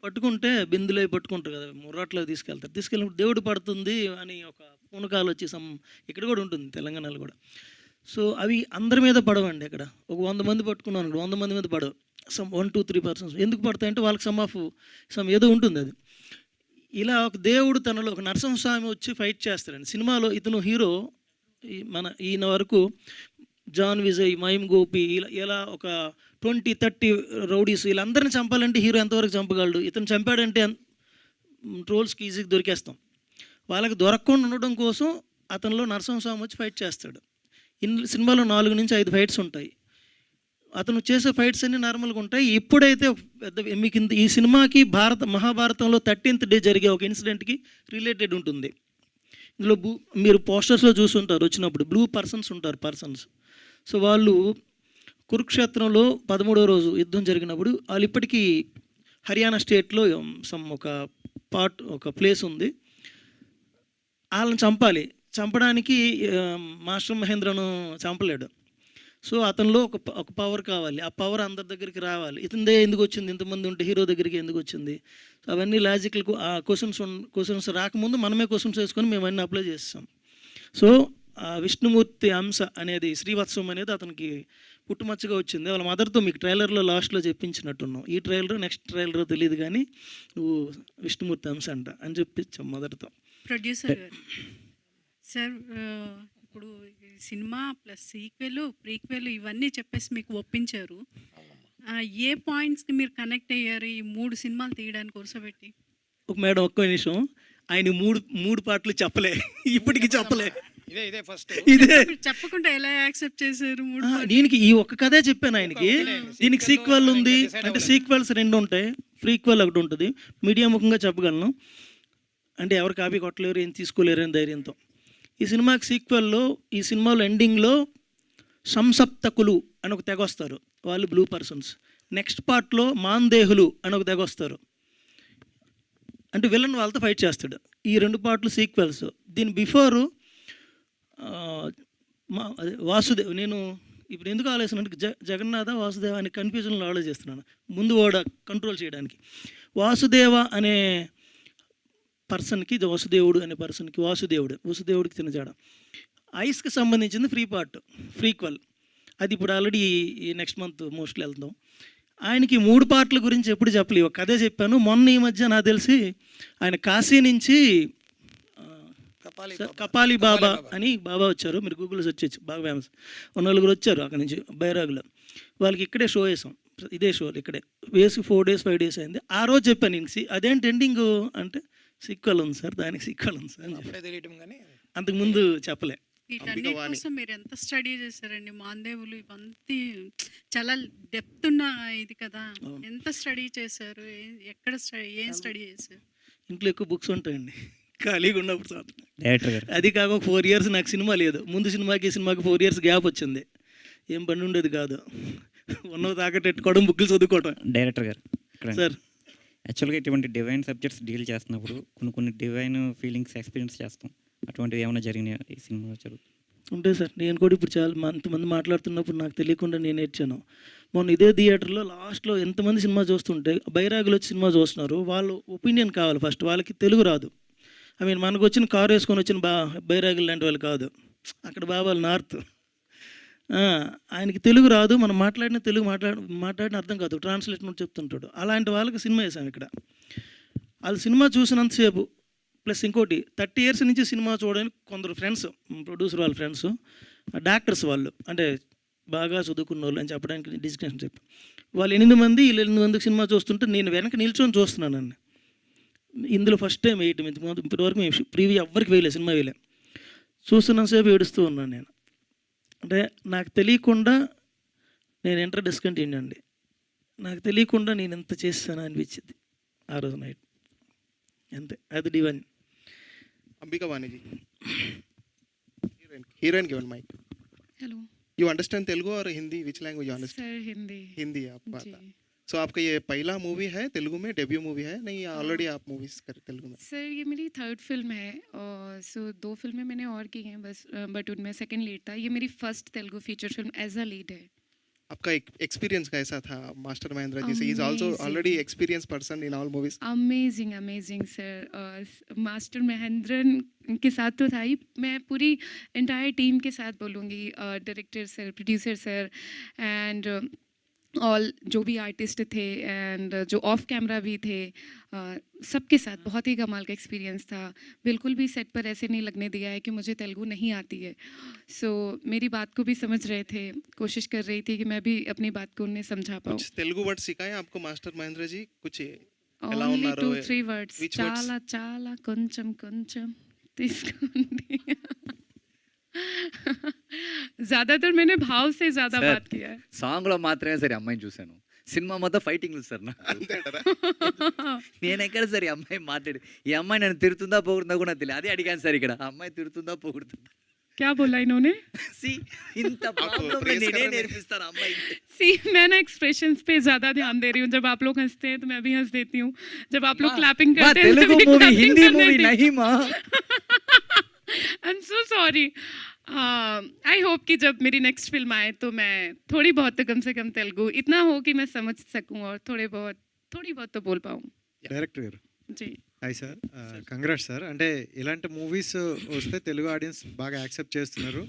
B: పట్టుకుంటే బిందులో పట్టుకుంటారు కదా, ముర్రాట్లో తీసుకెళ్ళినప్పుడు దేవుడు పడుతుంది అని ఒక పూనకాలు వచ్చి ఇక్కడ కూడా ఉంటుంది, తెలంగాణలో కూడా. సో అవి అందరి మీద పడవండి. అక్కడ ఒక 100 మంది పట్టుకున్నాను, 100 మంది మీద పడవు. 1, 2, 3 persons ఎందుకు పడతాయంటే వాళ్ళకి సమ్ ఏదో ఉంటుంది. అది ఇలా ఒక దేవుడు తనలో ఒక నరసింహస్వామి వచ్చి ఫైట్ చేస్తాడండి సినిమాలో. ఇతను హీరో. ఈయన వరకు జాన్ విజయ్, మహిమ్ గోపి ఇలా ఒక 20-30 రౌడీస్ వీళ్ళందరినీ చంపాలంటే హీరో ఎంతవరకు చంపగలడు? ఇతను చంపాడంటే ట్రోల్స్కి ఈజీగా దొరికేస్తాం. వాళ్ళకి దొరకకుండా ఉండడం కోసం అతనిలో నరసింహస్వామి వచ్చి ఫైట్ చేస్తాడు. సినిమాలో 4 నుంచి 5 ఫైట్స్ ఉంటాయి. అతను చేసే ఫైట్స్ అన్నీ నార్మల్గా ఉంటాయి. ఎప్పుడైతే పెద్ద మీకు ఈ సినిమాకి మహాభారతంలో 13th day జరిగే ఒక ఇన్సిడెంట్కి రిలేటెడ్ ఉంటుంది. ఇందులో మీరు పోస్టర్స్లో చూస్తుంటారు వచ్చినప్పుడు బ్లూ పర్సన్స్ ఉంటారు. సో వాళ్ళు కురుక్షేత్రంలో 13వ రోజు యుద్ధం జరిగినప్పుడు వాళ్ళు ఇప్పటికీ హర్యానా స్టేట్లో ఒక ప్లేస్ ఉంది. వాళ్ళని చంపడానికి మాస్టర్ మహేంద్రను చంపలేడు. సో అతనిలో ఒక పవర్ కావాలి. ఆ పవర్ అందరి దగ్గరికి రావాలి. ఇతనిదే ఎందుకు వచ్చింది, ఇంతమంది ఉంటే హీరో దగ్గరికి ఎందుకు వచ్చింది? సో అవన్నీ లాజికల్ ఆ క్వశ్చన్స్ రాకముందు మనమే క్వశ్చన్స్ వేసుకొని మేము అన్నీ అప్లై చేస్తాం. సో విష్ణుమూర్తి అంశ అనేది శ్రీవత్సవం అనేది అతనికి పుట్టుమచ్చగా వచ్చింది. వాళ్ళ మదర్తో మీకు ట్రైలర్లో లాస్ట్లో చెప్పించినట్టున్నావు. ఈ ట్రైలర్ నెక్స్ట్ ట్రైలర్ తెలియదు కానీ నువ్వు విష్ణుమూర్తి అంశ అంట అని చెప్పించాం మదర్తో.
J: ప్రొడ్యూసర్ గారు సార్, ఇప్పుడు సినిమా ప్లస్ సీక్వెల్, ప్రీక్వెల్ ఇవన్నీ చెప్పేసి మీకు ఒప్పించారు. ఏ పాయింట్స్కి మీరు కనెక్ట్ అయ్యారు ఈ 3 సినిమాలు తీయడానికి కూర్చోబెట్టి?
B: మేడం ఒక్క నిమిషం, ఆయన మూడు పాటలు చెప్పలే, ఇప్పటికి చెప్పలే. ఇదే
J: చెప్పకుండా ఎలా యాక్సెప్ట్ చేశారు?
B: దీనికి ఈ ఒక్క కథే చెప్పాను ఆయనకి. దీనికి సీక్వెల్ ఉంది అంటే సీక్వెల్స్ 2 ఉంటాయి, ప్రీక్వెల్ ఒకటి ఉంటుంది. మీడియా ముఖంగా చెప్పగలను అంటే ఎవరు కాపీ కొట్టలేరు, ఏం తీసుకోలేరు అని ధైర్యంతో. ఈ సినిమాకి సీక్వెల్లో ఈ సినిమాలో ఎండింగ్లో సంసప్తకులు అని ఒక తెగ వస్తారు, వాళ్ళు బ్లూ పర్సన్స్. నెక్స్ట్ పార్ట్లో మాందేహులు అని ఒక తెగ వస్తారు, అంటే విలన్ వాళ్ళతో ఫైట్ చేస్తాడు. ఈ 2 పార్ట్లు సీక్వెల్స్. దీని బిఫోరు వాసుదేవ్, నేను ఇప్పుడు ఎందుకు ఆలోచన అంటే జగన్నాథ వాసుదేవ అని కన్ఫ్యూజన్లో ఆలోచిస్తున్నాను ముందు వాడు కంట్రోల్ చేయడానికి. వాసుదేవ అనే పర్సన్కి వసుదేవుడు అనే పర్సన్కి వసుదేవుడికి తినజాడ. ఐస్కి సంబంధించింది ఫ్రీక్వెల్. అది ఇప్పుడు ఆల్రెడీ నెక్స్ట్ మంత్ మోస్ట్లీ వెళ్తాం. ఆయనకి 3 పార్ట్ల గురించి ఎప్పుడు చెప్పలేదు, ఒక కథే చెప్పాను. మొన్న ఈ మధ్య నాకు తెలిసి ఆయన కాశీ నుంచి సార్ కపాలి బాబా అని బాబా వచ్చారు, మీరు గూగుల్లో సెర్చ్ చేయొచ్చు, బాగా ఫేమస్. నలుగురు వచ్చారు అక్కడి నుంచి బైరాగులో. వాళ్ళకి ఇక్కడే షో వేసాం, ఇదే షోలు ఇక్కడే వేసి 4 days 5 days అయింది. ఆ రోజు చెప్పాను నేను, అదేంటి ఎండింగ్ అంటే సీక్వెల్ ఉంది సార్, దానికి సీక్వెల్ ఉంది సార్ అని చెప్పి. అంతకుముందు చెప్పలే.
J: వీటన్నిటి కోసం మీరు ఎంత స్టడీ చేశారండి? మాందేవులు ఇవంతా చాలా డెప్త్ ఉన్న ఇది కదా, ఎంత స్టడీ చేశారు? ఎక్కడ ఏం స్టడీ చేశారు?
B: ఇంట్లో ఎక్కువ బుక్స్ ఉంటాయండి ఖాళీగా ఉన్నప్పుడు సార్.
K: డైరెక్టర్ గారు
B: అది కాక 4 years నాకు సినిమా లేదు, ముందు సినిమాకి 4 years గ్యాప్ వచ్చింది, ఏం పని ఉండేది కాదు, ఉన్నవి తాకట్టెట్టుకోవడం, బుక్లు చదువుకోవడం.
K: డైరెక్టర్ గారు ఇక్కడ
B: సార్
K: యాక్చువల్గా ఇటువంటి డివైన్ సబ్జెక్ట్స్ డీల్ చేస్తున్నప్పుడు కొన్ని డివైన్ ఫీలింగ్స్ ఎక్స్పీరియన్స్ చేస్తాం. అటువంటివి ఏమైనా జరిగినాయి ఈ సినిమా జరుగుతుంది?
B: ఉంటాయి సార్. నేను కూడా ఇప్పుడు చాలా అంతమంది మాట్లాడుతున్నప్పుడు నాకు తెలియకుండా నేను నేర్చాను. మొన్న ఇదే థియేటర్లో లాస్ట్లో ఎంతమంది సినిమా చూస్తుంటే బైరాగులు వచ్చి సినిమా చూస్తున్నారు, వాళ్ళు ఒపీనియన్ కావాలి ఫస్ట్. వాళ్ళకి తెలుగు రాదు, మనకు వచ్చిన కారు వేసుకొని వచ్చిన బైరాగులు లాంటి వాళ్ళు కాదు, అక్కడ బాబాలు నార్త్. ఆయనకి తెలుగు రాదు, మనం మాట్లాడిన తెలుగు మాట్లాడిన అర్థం కాదు, ట్రాన్స్లేషన్ చెప్తుంటాడు. అలాంటి వాళ్ళకి సినిమా వేసాం ఇక్కడ. వాళ్ళు సినిమా చూసినంతసేపు ప్లస్ ఇంకోటి 30 years నుంచి సినిమా చూడడానికి కొందరు ఫ్రెండ్స్, ప్రొడ్యూసర్ వాళ్ళ ఫ్రెండ్స్, డాక్టర్స్ వాళ్ళు, అంటే బాగా చదువుకున్న వాళ్ళు అని చెప్పడానికి డిస్కషన్ చెప్పి, వాళ్ళు 8 మంది వీళ్ళు 8 మందికి సినిమా చూస్తుంటే నేను వెనక నిల్చొని చూస్తున్నానండి. ఇందులో ఫస్ట్ టైం వేయటం, ఇప్పటివరకు మేము ప్రీవ్యూ ఎవ్వరికి వేయలేదు, సినిమా వేయలే. చూస్తున్నంతసేపు ఏడుస్తూ ఉన్నాను నేను. అంటే నాకు తెలియకుండా నేను ఎంటర్ డిస్కంటిన్యూ అండి, నాకు తెలియకుండా నేను ఎంత చేస్తాను అనిపించింది ఆ రోజు నైట్, అంతే. అది divine.
L: Ambika Vani ji. Heroine given mic.
M: Hello.
L: You understand Telugu or Hindi? Which language you understand?
M: Sir Hindi.
L: Hindi आप बात.
M: जी.
L: So आपका ये पहला मूवी है तेलुगु में, डेब्यू मूवी है? नहीं ऑलरेडी आप मूवीज कर तेलुगु में?
M: सर ये मेरी 3rd फिल्म है और सो 2 फिल्में मैंने और की हैं बस, बट उनमें सेकंड लीड था. ये मेरी first Telugu feature film as a lead है.
L: आपका एक्सपीरियंस कैसा था मास्टर महेंद्र जी से? He is also already experience person in all movies.
M: Amazing sir. Master Mahendran के साथ तो था ही, मैं पूरी एंटायर टीम के साथ बोलूँगी, director sir, producer sir and all जो भी आर्टिस्ट थे एंड जो ऑफ कैमरा भी थे, सबके साथ बहुत ही कमाल का एक्सपीरियंस था. बिल्कुल भी सेट पर ऐसे नहीं लगने दिया है कि मुझे तेलुगु नहीं आती है. सो मेरी बात को भी समझ रहे थे, कोशिश कर रही थी कि मैं भी अपनी बात को उन्हें समझा पाऊँ.
L: कुछ तेलुगु वर्ड सिखाए आपको मास्टर महेंद्र जी? कुछ
M: ओनली 2-3 वर्ड्स. చాలా చాలా కొంచెం కొంచెం తీసుకోండి. ज़्यादातर मैंने भाव से ज़्यादा बात किया है.
F: సాంగ్లో మాత్రమే సరే అమ్మాయిని చూశాను, సినిమా మొత్తం ఫైటింగ్లు సార్. నేను ఎక్కడ సరే అమ్మాయి మాట్లాడి, ఈ అమ్మాయి నన్ను తిడుతుందా పోగుతుందా కూడా నాకు తెలియదు. అదే అడిగాను సార్ ఇక్కడ, అమ్మాయి తిడుతుందా పోగుతుందా?
M: क्या बोला इन्होंने?
F: ఇంత ప్రాబ్లం నేనే నేర్పిస్తాను అమ్మాయికి.
M: सी मैं ना एक्सप्रेशंस पे ज़्यादा ध्यान दे रही हूँ. जब आप लोग हंसते हैं तो मैं भी हंस देती हूँ, जब आप लोग क्लैपिंग करते हैं
F: तेलुगु मूवी हिंदी मूवी नहीं माँ.
M: I am so sorry. I hope कि जब मेरी नेक्स्ट फिल्म आए तो मैं थोड़ी बहुत तो कम से कम तेलुगु इतना हो कि मैं समझ सकूं और थोड़ी बहुत तो बोल पाऊँ.
N: డైరెక్టర్ గారు
M: ji.
N: Hi sir, congrats sir. అంటే ఇలాంటి మూవీస్ వస్తే తెలుగు ఆడియన్స్ బాగా యాక్సెప్ట్ చేస్తున్నారు.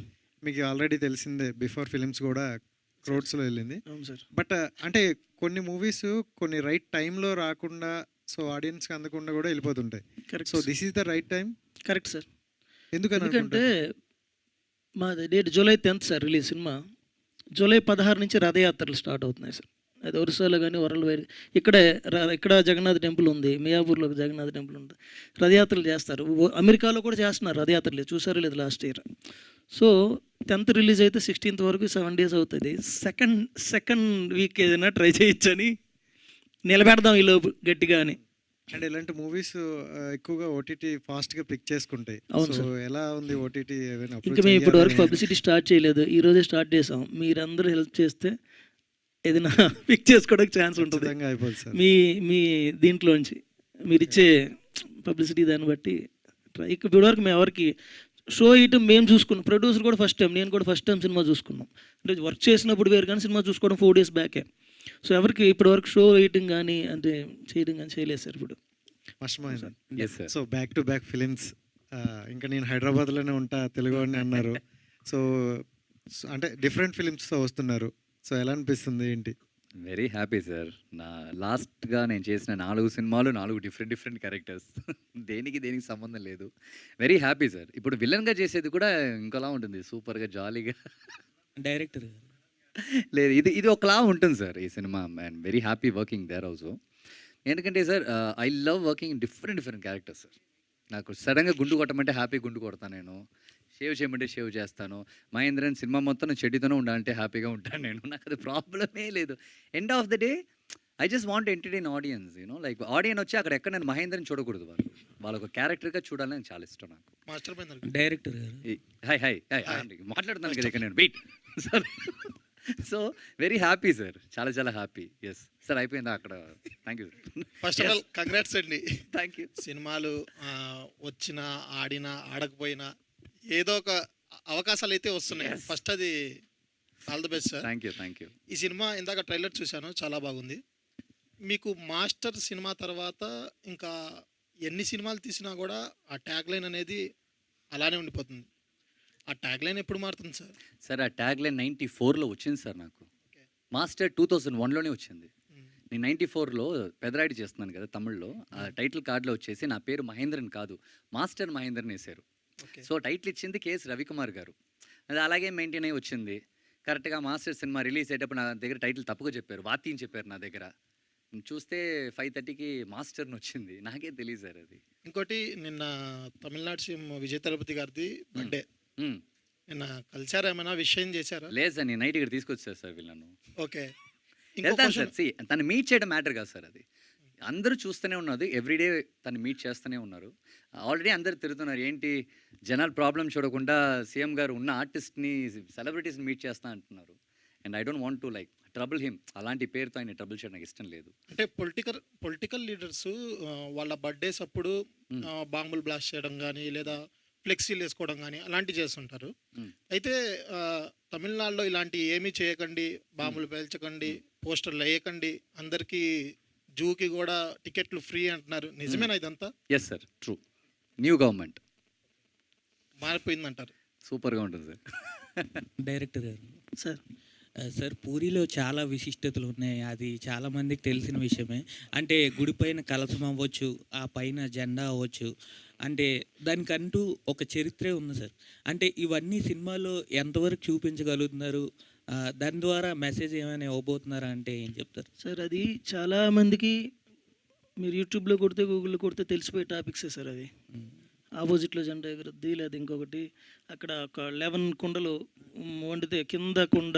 N: మీకు ఆల్రెడీ తెలిసిందే, బిఫోర్ ఫిలిమ్స్ కూడా క్రోడ్స్లో వెళ్ళింది.
B: అవును సార్.
N: బట్ అంటే కొన్ని మూవీస్ కొన్ని రైట్ టైంలో రాకుండా, సో ఆడియన్స్కి అందకుండా కూడా వెళ్ళిపోతుంటాయి.
B: Correct.
N: So this is the right time.
B: Correct sir.
N: ఎందుకంటే
B: ఎందుకంటే మాది date July 10th sir release సినిమా. July 16 నుంచి రథయాత్రలు స్టార్ట్ అవుతున్నాయి సార్. అది ఒరిస్సాలో కానీ వరల్డ్ వైడ్. ఇక్కడ జగన్నాథ్ టెంపుల్ ఉంది, మియాపూర్లో జగన్నాథ్ టెంపుల్ ఉంది, రథయాత్రలు చేస్తారు. అమెరికాలో కూడా చేస్తున్నారు రథయాత్రలు, చూసారో లేదు last year. So 10th release అయితే 16th వరకు 7 days అవుతుంది. సెకండ్ వీక్ ఏదైనా ట్రై చేయొచ్చని నిలబెడదాం ఈలోపు గట్టిగా అని.
N: అంటే ఇలాంటి మూవీస్ ఎక్కువగా ఓటీటీ ఫాస్ట్గా పిక్ చేసుకుంటాయి.
B: అవును
N: సో
B: సార్.
N: ఎలా ఉంది ఓటీటీ?
B: ఇంకా మేము ఇప్పటి వరకు పబ్లిసిటీ స్టార్ట్ చేయలేదు, ఈరోజే స్టార్ట్ చేసాం. మీరందరూ హెల్ప్ చేస్తే ఏదైనా పిక్ చేసుకోవడానికి ఛాన్స్ ఉంటుంది
N: అయిపోతుంది సార్.
B: మీ దీంట్లోంచి మీరు ఇచ్చే పబ్లిసిటీ దాన్ని బట్టి. ఇప్పటివరకు మేము ఎవరికి షో ఇయటం మేము చూసుకున్నాం, ప్రొడ్యూసర్ కూడా ఫస్ట్ టైం, నేను కూడా ఫస్ట్ టైం సినిమా చూసుకున్నాం. అంటే వర్క్ చేసినప్పుడు వేరు కానీ సినిమా చూసుకోవడం 4 days బ్యాకే. సో ఎవరికి ఇప్పటివరకు షో వేయటం కానీ అంటే చేయడం కానీ చేయలేదు సార్. ఇప్పుడు
N: so back to back films. ఇంకా నేను హైదరాబాద్లోనే ఉంటా తెలుగు వాడిని అన్నారు. సో అంటే డిఫరెంట్ ఫిలిమ్స్తో వస్తున్నారు. సో ఎలా అనిపిస్తుంది ఏంటి?
F: Very happy sir. నా లాస్ట్గా నేను చేసిన 4 సినిమాలు 4 డిఫరెంట్ క్యారెక్టర్స్. దేనికి సంబంధం లేదు. Very happy sir. ఇప్పుడు విలన్గా చేసేది కూడా ఇంకోలా ఉంటుంది, సూపర్గా జాలీగా.
O: డైరెక్టర్
F: లేదు, ఇది ఒకలా ఉంటుంది సార్ ఈ సినిమా. And very happy working there also. ఎందుకంటే sir I love working in different characters sir. నాకు సడన్గా గుండు కొట్టమంటే హ్యాపీ గుండు కొడతాను నేను, షేవ్ చేయమంటే షేవ్ చేస్తాను. మహేంద్రన్ సినిమా మొత్తం చెడ్డితోనే ఉండాలంటే హ్యాపీగా ఉంటాను నేను. నాకు అది ప్రాబ్లమే లేదు. End of the day I just want entertain audience, like audience వచ్చి అక్కడ ఎక్కడ నేను మహేంద్రన్ చూడకూడదు, వాళ్ళ ఒక క్యారెక్టర్గా చూడాలని చాలా ఇష్టం నాకు.
H: మాస్టర్ మహేంద్ర
O: డైరెక్టర్
F: హై మాట్లాడుతున్నాను కదా ఇక్కడ నేను, wait sir. So very happy sir, చాలా హ్యాపీ. ఎస్ సార్, అయిపోయిందా అక్కడ? Thank you sir.
L: First of all congrats అండి.
F: Thank you.
L: సినిమాలు వచ్చినా ఆడినా ఆడకపోయినా ఏదో ఒక అవకాశాలు అయితే వస్తున్నాయి. ఫస్ట్ అది all the best sir.
F: Thank you.
L: ఈ సినిమా ఇందాక ట్రైలర్ చూశాను, చాలా బాగుంది. మీకు మాస్టర్ సినిమా తర్వాత ఇంకా ఎన్ని సినిమాలు తీసినా కూడా ఆ ట్యాగ్ లైన్ అనేది అలానే ఉండిపోతుంది. ఆ ట్యాగ్ లైన్ ఎప్పుడు మారుతుంది సార్?
F: సార్ ఆ ట్యాగ్ లైన్ 94లో వచ్చింది సార్ నాకు. మాస్టర్ 2001లోనే వచ్చింది. నేను 94లో పెదరాయుడు చేస్తున్నాను కదా తమిళ్లో. ఆ టైటిల్ కార్డులో వచ్చేసి నా పేరు మహేంద్రన్ కాదు, మాస్టర్ మహేంద్రన్ వేశారు. సో టైటిల్ ఇచ్చింది కేఎస్ రవికుమార్ గారు. అది అలాగే మెయింటైన్ అయ్యి వచ్చింది. కరెక్ట్గా మాస్టర్ సినిమా రిలీజ్ అయ్యేటప్పుడు నా దగ్గర టైటిల్ తప్పుగా చెప్పారు, వాతి అని చెప్పారు నా దగ్గర. చూస్తే 5:30కి మాస్టర్ని వచ్చింది, నాకే తెలియదు సార్ అది.
L: ఇంకోటి, నిన్న తమిళనాడు సీఎం విజయ్ తలపతి గారిది బర్త్డే. నిన్న కలిసారా, ఏమైనా విషయం చేశారా?
F: లేదు సార్, నేను నైట్ ఇక్కడ తీసుకొచ్చారు సార్ వీళ్ళను.
L: ఓకే,
F: వెళ్తాను సార్. తను మీట్ చేయడం మ్యాటర్ కాదు సార్, అది అందరూ చూస్తూనే ఉన్నది. ఎవ్రీడే తను మీట్ చేస్తూనే ఉన్నారు. ఆల్రెడీ అందరు తిరుగుతున్నారు, ఏంటి జనాలు ప్రాబ్లం చూడకుండా సీఎం గారు ఉన్న ఆర్టిస్ట్ని సెలబ్రిటీస్ని మీట్ చేస్తా అంటున్నారు. And I don't want to like trouble him. అలాంటి పేరుతో ఆయన ట్రబుల్ చేయడం నాకు ఇష్టం లేదు.
L: అంటే పొలిటికల్ లీడర్స్ వాళ్ళ బర్త్డేస్ అప్పుడు బాంబులు బ్లాస్ట్ చేయడం కానీ లేదా ఫ్లెక్సీలు వేసుకోవడం కానీ అలాంటివి చేస్తుంటారు. అయితే తమిళనాడులో ఇలాంటి ఏమీ చేయకండి, బాంబులు పేల్చకండి, పోస్టర్లు వేయకండి, అందరికీ జూకి కూడా టికెట్లు ఫ్రీ అంటున్నారు. నిజమేనా ఇదంతా?
F: Yes sir, true. New government
L: మారిపోయిందంటారు.
F: సూపర్గా ఉంటుంది సార్.
O: డైరెక్టర్ గారు
B: సార్
O: సార్ పూరిలో చాలా విశిష్టతలు ఉన్నాయి, అది చాలా మందికి తెలిసిన విషయమే. అంటే గుడి పైన కలశం అవ్వచ్చు, ఆ పైన జెండా అవ్వచ్చు, అంటే దానికంటూ ఒక చరిత్రే ఉంది సార్. అంటే ఇవన్నీ సినిమాలో ఎంతవరకు చూపించగలుగుతున్నారు, దాని ద్వారా మెసేజ్ ఏమైనా ఇవ్వబోతున్నారా అంటే ఏం చెప్తారు
B: సార్? అది చాలామందికి మీరు యూట్యూబ్లో కొడితే గూగుల్లో కొడితే తెలిసిపోయే టాపిక్సే సార్. అవి ఆపోజిట్లో జెండా ఎగురుద్ది, లేదా ఇంకొకటి అక్కడ ఒక 11 కుండలు వండితే కింద కుండ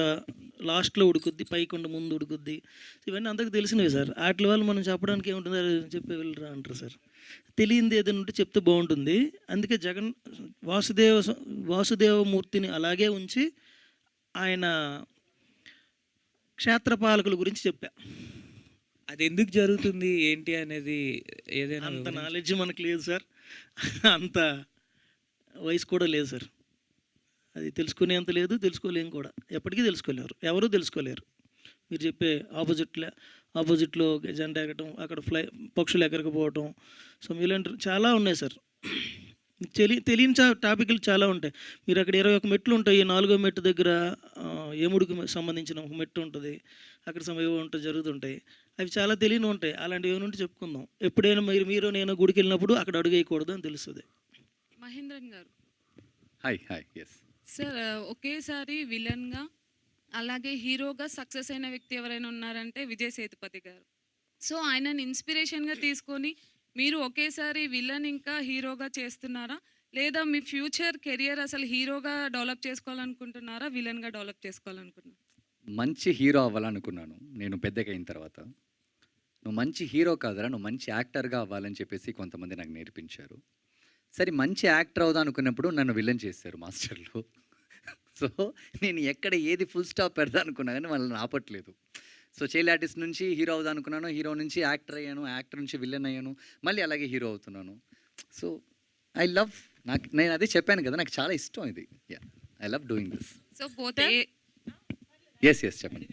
B: లాస్ట్లో ఉడుకుద్ది, పై కుండ ముందు ఉడుకుద్ది. ఇవన్నీ అందరికి తెలిసినవి సార్. వాటి వాళ్ళు మనం చెప్పడానికి ఏముంటుంది, చెప్పే వెళ్ళరా అంటారు సార్. తెలియంది ఏదైనా ఉంటే చెప్తే బాగుంటుంది. అందుకే వాసుదేవమూర్తిని అలాగే ఉంచి ఆయన క్షేత్రపాలకుల గురించి చెప్పా.
O: అది ఎందుకు జరుగుతుంది ఏంటి అనేది ఏదైనా
B: అంత నాలెడ్జ్ మనకు లేదు సార్, అంత వయసు కూడా లేదు సార్. అది తెలుసుకునేంత లేదు, తెలుసుకోలేము కూడా. ఎప్పటికీ తెలుసుకోలేరు, ఎవరూ తెలుసుకోలేరు. మీరు చెప్పే ఆపోజిట్లో జెండా ఎగటం, అక్కడ పక్షులు ఎగరకపోవటం, సో ఇలాంటి చాలా ఉన్నాయి సార్. తెలియని టాపిక్లు చాలా ఉంటాయి. మీరు అక్కడ 21 మెట్లు ఉంటాయి. 4వ మెట్టు దగ్గర యముడికి సంబంధించిన ఒక మెట్టు ఉంటుంది, అక్కడ ఏవో ఉంటాయి జరుగుతుంటాయి. అవి చాలా తెలియని ఉంటాయి. అలాంటివి ఏమైనా ఉంటే చెప్పుకుందాం. ఎప్పుడైనా మీరు నేను గుడికి వెళ్ళినప్పుడు అక్కడ అడుగు వేయకూడదు అని తెలుస్తుంది.
P: మహేంద్రన్ గారు,
F: హాయ్. ఎస్
P: సార్, ఒకేసారి విలన్గా అలాగే హీరోగా సక్సెస్ అయిన వ్యక్తి ఎవరైనా ఉన్నారంటే విజయ్ సేతుపతి గారు. సో ఆయనని ఇన్స్పిరేషన్గా తీసుకొని మీరు ఒకేసారి విలన్ ఇంకా హీరోగా చేస్తున్నారా, లేదా మీ ఫ్యూచర్ కెరియర్ అసలు హీరోగా డెవలప్ చేసుకోవాలనుకుంటున్నారా, విలన్గా డెవలప్ చేసుకోవాలనుకుంటున్నారా?
F: మంచి హీరో అవ్వాలనుకున్నాను నేను పెద్దగా అయిన తర్వాత. నువ్వు మంచి హీరో కాదరా, నువ్వు మంచి యాక్టర్గా అవ్వాలని చెప్పేసి కొంతమంది నాకు నేర్పించారు. సరే, మంచి యాక్టర్ అవుదా అనుకున్నప్పుడు నన్ను విలన్ చేశారు మాస్టర్లు. సో నేను ఎక్కడ ఏది ఫుల్ స్టాప్ పెడదా అనుకున్నా కానీ వాళ్ళని ఆపట్లేదు. సో చైల్డ్ ఆర్టిస్ట్ నుంచి హీరో అవుదా అనుకున్నాను, హీరో నుంచి యాక్టర్ అయ్యాను, యాక్టర్ నుంచి విలన్ అయ్యాను, మళ్ళీ అలాగే హీరో అవుతున్నాను. సో నేను అదే చెప్పాను కదా, నాకు చాలా ఇష్టం ఇది. I love doing this.
P: So పోతే
F: ఎస్ చెప్పండి.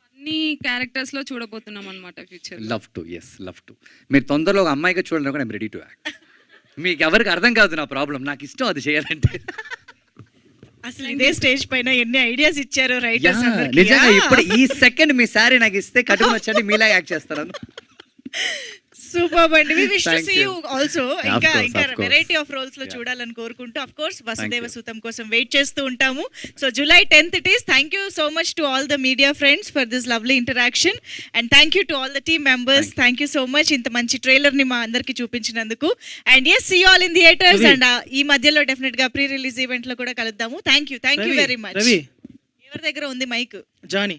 P: అన్ని క్యారెక్టర్స్లో చూడబోతున్నాం అనమాట ఫ్యూచర్.
F: Love to. మీరు తొందరలో ఒక అమ్మాయిగా చూడండి కూడా ఐమ్ రెడీ టు యాక్ట్. మీకు ఎవరికి అర్థం కాదు నా ప్రాబ్లం, నాకు ఇష్టం అది చేయాలంటే.
A: అసలు ఇదే స్టేజ్ పైన ఎన్ని ఐడియాస్ ఇచ్చారు రైటర్స్ అందరికీ.
F: నిజంగా ఇప్పుడు ఈ సెకండ్ మీ శారీ నాకు ఇస్తే కట్టుకుని వచ్చండి మీలా యాక్ట్ చేస్తాను.
A: సూపర్ అండి. We wish to
F: Thank
A: see
F: you.
A: You also. ఇంకా
F: course,
A: ఇంకా
F: of course.
A: Variety of roles లో చూడాలని కోరుకుంటూ of course Vasudeva
F: you.
A: Sutham కోసం వెయిట్ చేస్తూ ఉంటాము. So July 10th it is. Thank you so much to all the media friends for this lovely interaction and thank you to all the team members. Thank you so much ఇంత మంచి trailer ని మా అందరికి చూపించినందుకు. And S C all in theatres and ఈ మధ్యలో definite గా pre release event లో కూడా కలుద్దాము. Thank you very much.
B: Ravi
A: ఎవరి దగ్గర ఉంది మైక్?
B: జానీ